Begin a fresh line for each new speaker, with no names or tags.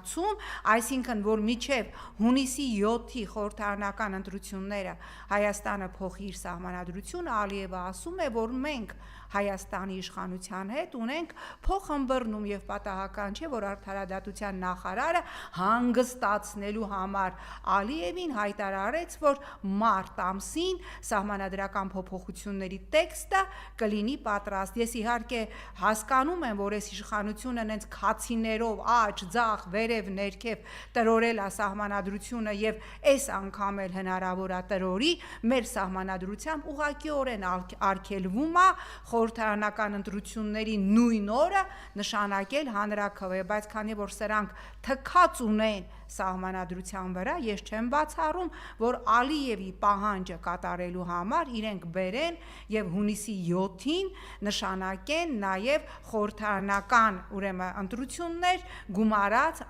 հարցում, այսինքն որ մինչև հունիսի 7-ի խորհրդարանական ընտրությունները Հայաստանը փոխի իր սահմանադրությունը, Ալիևը ասում է, որ մենք Հայաստանի իշխանության հետ ունենք փոխըմբռնում եւ պատահական չէ, որ արդարադատության նախարարը հանգստացնելու համար Ալիևին հայտարարեց, որ մարտ ամսին սահմանադրական փոփոխությունների տեքստը կլինի պատրաստ։ Ես իհարկե հասկանում եմ, որ այս իշխանությունը նենց քացիներով աջ, ձախ, վերև, ներքև տրորել է սահմանադրությունը եւ այս անգամ էլ հնարավոր է տրորի, մեր սահմանադրությամբ ուղղակիորեն արգելվում է խորհրդարանական ընտրությունների նույն օրը նշանակել հանրաքվե, բայց քանի որ սրանք թքած ունեն սահմանադրության վրա, ես չեմ բացառում, որ Ալիևի պահանջը կատարելու համար իրենք բերեն եւ հունիսի 7-ին նշանակեն նաեւ խորհրդարանական, ուրեմն ընտրություններ գումարած